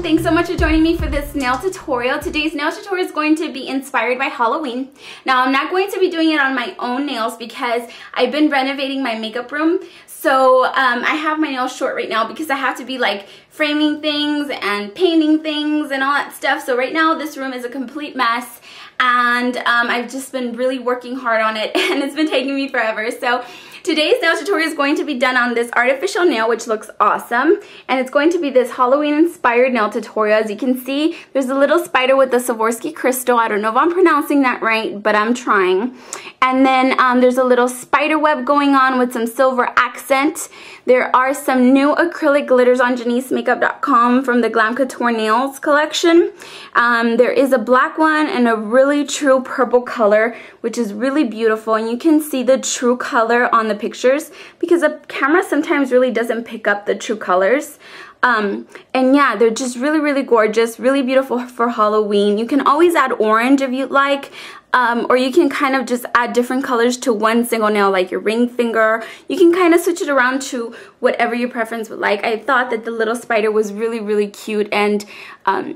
Thanks so much for joining me for this nail tutorial. Today's nail tutorial is going to be inspired by Halloween. Now, I'm not going to be doing it on my own nails because I've been renovating my makeup room. So I have my nails short right now because I have to be like framing things and painting things and all that stuff. So right now this room is a complete mess, and I've just been really working hard on it and it's been taking me forever. So today's nail tutorial is going to be done on this artificial nail, which looks awesome, and it's going to be this Halloween inspired nail tutorial. As you can see, there's a little spider with the Swarovski crystal. I don't know if I'm pronouncing that right, but I'm trying. And then there's a little spider web going on with some silver accent. There are some new acrylic glitters on JaniceMakeup.com from the Glam Couture Nails collection. There is a black one and a really true purple color, which is really beautiful, and you can see the true color on the pictures because the camera sometimes really doesn't pick up the true colors. And yeah, they're just really, really gorgeous, really beautiful for Halloween. You can always add orange if you'd like, or you can kind of just add different colors to one single nail, like your ring finger. You can kind of switch it around to whatever your preference would like. I thought that the little spider was really, really cute, and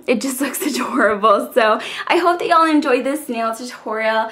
it just looks adorable. So I hope that y'all enjoy this nail tutorial.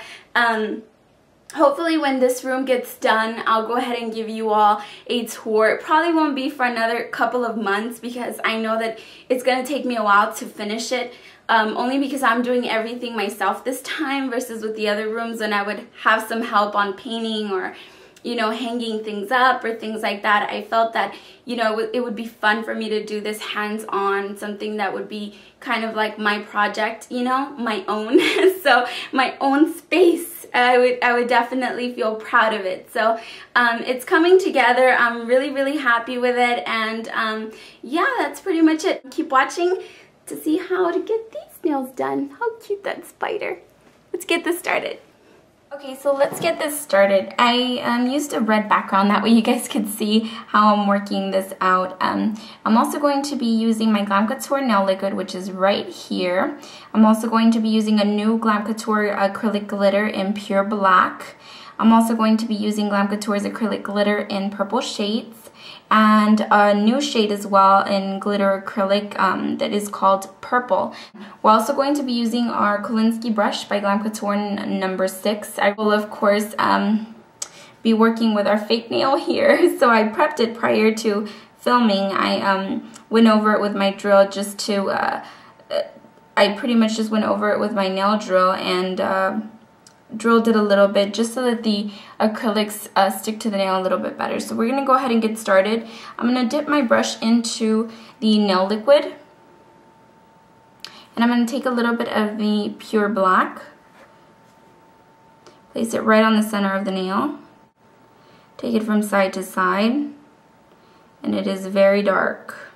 Hopefully when this room gets done, I'll go ahead and give you all a tour. It probably won't be for another couple of months because I know that it's going to take me a while to finish it. Only because I'm doing everything myself this time versus with the other rooms when I would have some help on painting or, you know, hanging things up or things like that. I felt that, you know, it would be fun for me to do this hands-on, something that would be kind of like my project, you know, my own. So my own space. I would definitely feel proud of it. So it's coming together. I'm really, really happy with it. And yeah, that's pretty much it. Keep watching to see how to get these nails done. How cute that spider. Let's get this started. Okay, so let's get this started. I used a red background, that way you guys could see how I'm working this out. I'm also going to be using my Glam Couture nail liquid, which is right here. I'm also going to be using a new Glam Couture acrylic glitter in pure black. I'm also going to be using Glam Couture's acrylic glitter in purple shades, and a new shade as well in glitter acrylic that is called purple. We're also going to be using our Kolinsky brush by Glam Couture number 6. I will of course be working with our fake nail here, so I prepped it prior to filming. I went over it with my drill just to, I pretty much just went over it with my nail drill and drilled it a little bit just so that the acrylics stick to the nail a little bit better. So we're going to go ahead and get started. I'm going to dip my brush into the nail liquid, and I'm going to take a little bit of the pure black, place it right on the center of the nail, take it from side to side, and it is very dark.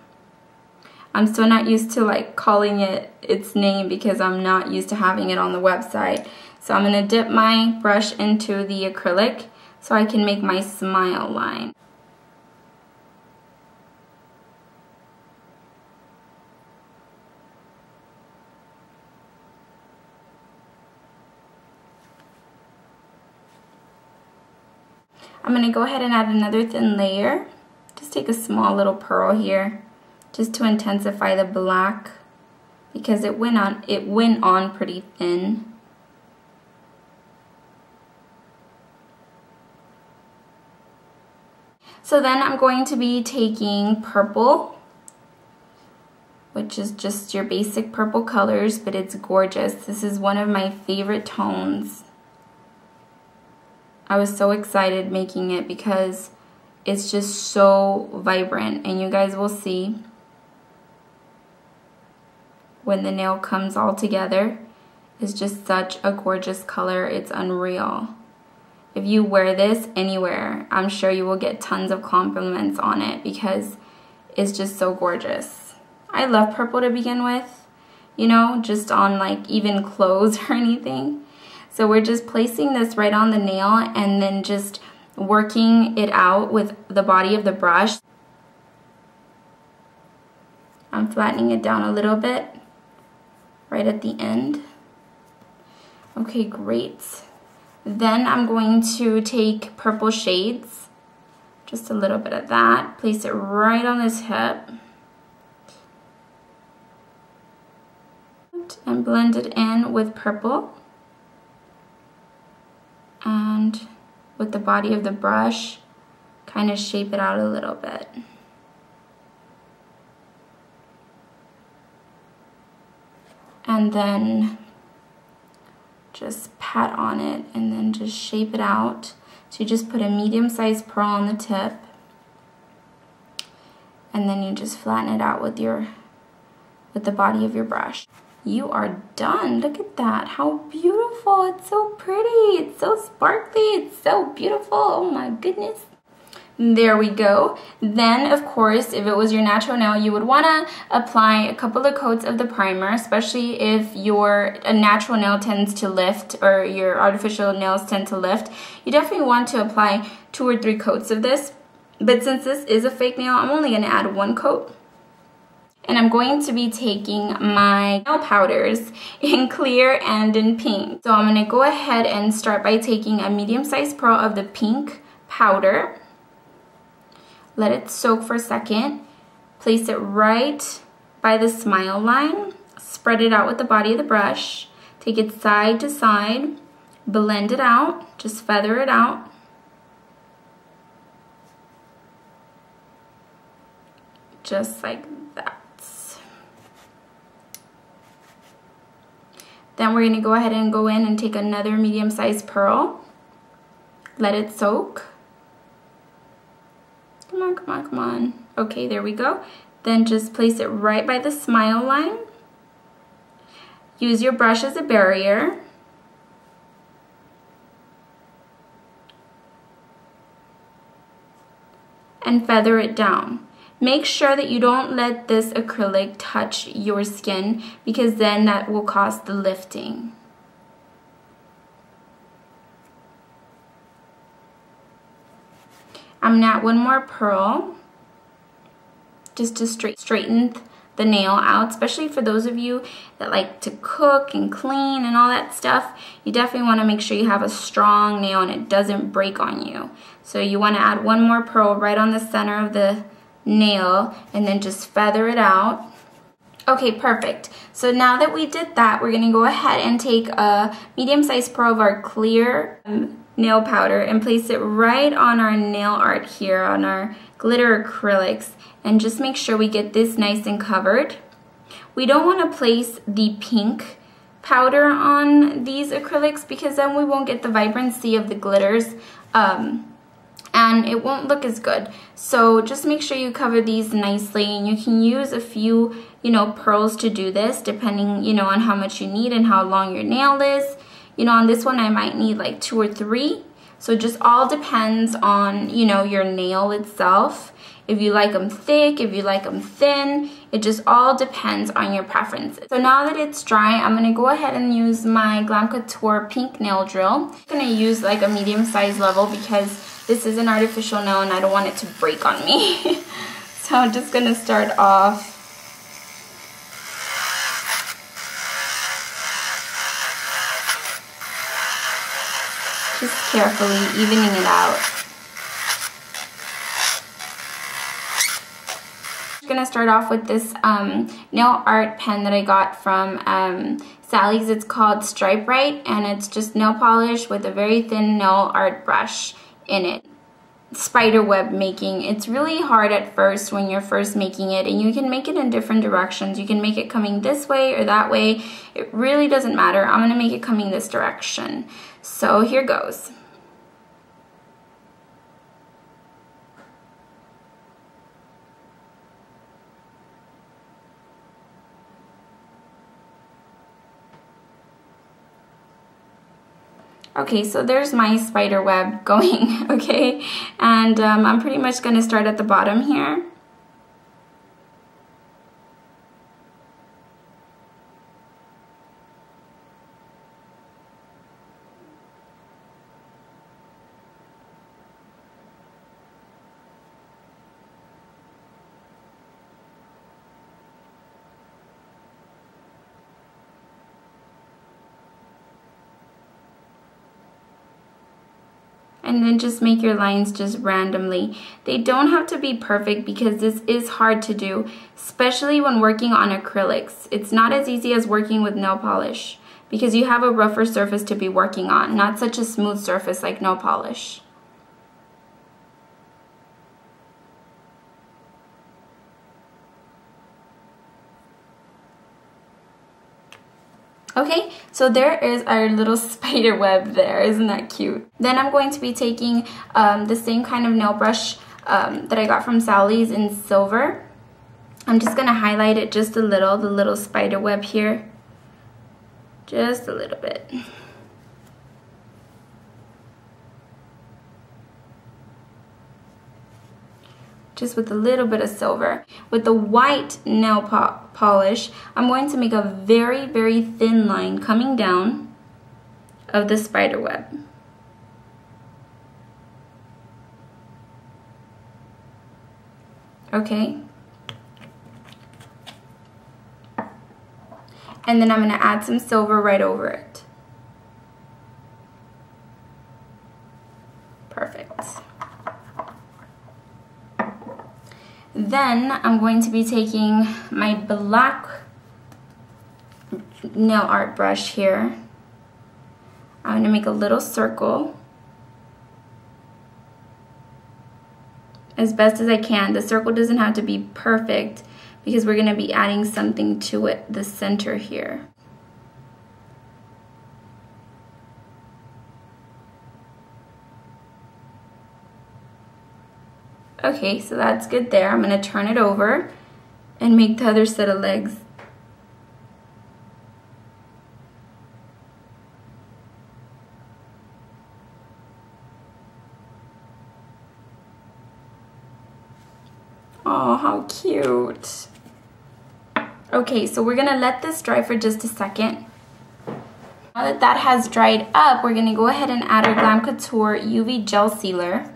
I'm still not used to like calling it its name because I'm not used to having it on the website. So I'm going to dip my brush into the acrylic so I can make my smile line. I'm going to go ahead and add another thin layer. Just take a small little pearl here just to intensify the black because it went on pretty thin. So then I'm going to be taking purple, which is just your basic purple colors, but it's gorgeous. This is one of my favorite tones. I was so excited making it because it's just so vibrant, and you guys will see when the nail comes all together. It's just such a gorgeous color. It's unreal. If you wear this anywhere, I'm sure you will get tons of compliments on it because it's just so gorgeous. I love purple to begin with, you know, just on like even clothes or anything. So we're just placing this right on the nail and then just working it out with the body of the brush. I'm flattening it down a little bit right at the end. Okay, great. Then I'm going to take purple shades, just a little bit of that, place it right on this hip. and blend it in with purple. And with the body of the brush, kind of shape it out a little bit. And then just pat on it and then just shape it out. So you just put a medium-sized pearl on the tip, and then you just flatten it out with the body of your brush. You are done. Look at that. How beautiful. It's so pretty. It's so sparkly. It's so beautiful. Oh my goodness. There we go. Then, of course, if it was your natural nail, you would want to apply a couple of coats of the primer, especially if your natural nail tends to lift or your artificial nails tend to lift. You definitely want to apply 2 or 3 coats of this. But since this is a fake nail, I'm only going to add 1 coat. And I'm going to be taking my nail powders in clear and in pink. So I'm going to go ahead and start by taking a medium-sized pearl of the pink powder. Let it soak for a second. Place it right by the smile line. Spread it out with the body of the brush. Take it side to side. Blend it out. Just feather it out. Just like that. Then we're going to go ahead and go in and take another medium-sized pearl. Let it soak. Come on, come on, come on. Okay, there we go. Then just place it right by the smile line. Use your brush as a barrier. And feather it down. Make sure that you don't let this acrylic touch your skin, because then that will cause the lifting. I'm gonna add 1 more pearl just to straighten the nail out, especially for those of you that like to cook and clean and all that stuff. You definitely want to make sure you have a strong nail and it doesn't break on you. So you want to add 1 more pearl right on the center of the nail and then just feather it out. Okay, perfect. So now that we did that, we're going to go ahead and take a medium-sized pearl of our clear nail powder and place it right on our nail art here, on our glitter acrylics, and just make sure we get this nice and covered. We don't want to place the pink powder on these acrylics because then we won't get the vibrancy of the glitters and it won't look as good. So just make sure you cover these nicely, and you can use a few, pearls to do this depending, on how much you need and how long your nail is. On this one I might need like 2 or 3. So it just all depends on, your nail itself. If you like them thick, if you like them thin, it just all depends on your preferences. So now that it's dry, I'm gonna go ahead and use my Glam Couture pink nail drill. I'm gonna use like a medium-sized level because this is an artificial nail and I don't want it to break on me. So I'm just gonna start off just carefully evening it out. I'm gonna start off with this nail art pen that I got from Sally's. It's called Stripe Right, and it's just nail polish with a very thin nail art brush in it. Spider web making. It's really hard at first when you're first making it, and you can make it in different directions. You can make it coming this way or that way. It really doesn't matter. I'm gonna make it coming this direction. So here goes. Okay, so there's my spider web going, okay? And I'm pretty much gonna start at the bottom here. and then just make your lines just randomly. They don't have to be perfect because this is hard to do, especially when working on acrylics. It's not as easy as working with nail polish because you have a rougher surface to be working on, not such a smooth surface like nail polish. Okay, so there is our little spider web there. Isn't that cute? Then I'm going to be taking the same kind of nail brush that I got from Sally's in silver. I'm just going to highlight it just a little, the little spider web here. Just a little bit. Just with a little bit of silver. With the white nail polish, I'm going to make a very, very thin line coming down of the spider web. Okay. And then I'm going to add some silver right over it. Perfect. Then I'm going to be taking my black nail art brush here. I'm going to make a little circle as best as I can. The circle doesn't have to be perfect because we're going to be adding something to it, the center here. Okay, so that's good there. I'm going to turn it over and make the other set of legs. Oh, how cute. Okay, so we're going to let this dry for just a second. Now that that has dried up, we're going to go ahead and add our Glam Couture UV Gel Sealer.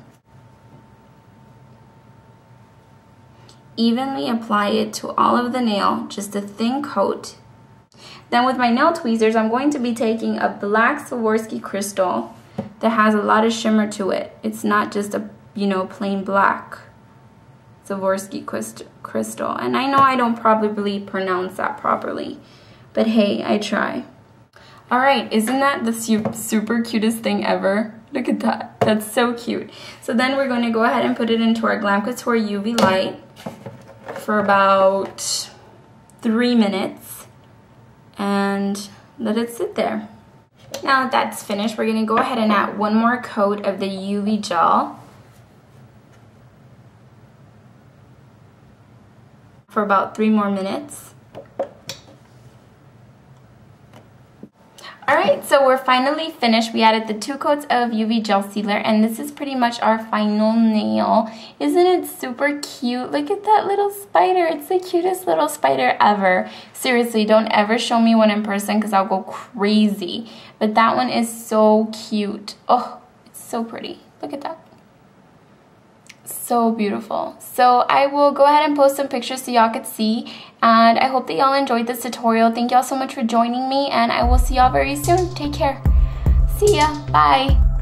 Evenly apply it to all of the nail, just a thin coat. Then with my nail tweezers, I'm going to be taking a black Swarovski crystal that has a lot of shimmer to it. It's not just a, plain black Swarovski crystal. And I know I don't probably pronounce that properly, but hey, I try. All right, isn't that the super cutest thing ever? Look at that, that's so cute. So then we're going to go ahead and put it into our Glam Couture UV light for about 3 minutes and let it sit there. Now that that's finished, we're going to go ahead and add one more coat of the UV gel for about 3 more minutes. Alright, so we're finally finished. We added the 2 coats of UV gel sealer and this is pretty much our final nail. Isn't it super cute? Look at that little spider. It's the cutest little spider ever. Seriously, don't ever show me one in person because I'll go crazy. But that one is so cute. Oh, it's so pretty. Look at that. So beautiful. So I will go ahead and post some pictures so y'all could see, and I hope that y'all enjoyed this tutorial. Thank y'all so much for joining me, and I will see y'all very soon. Take care. See ya. Bye.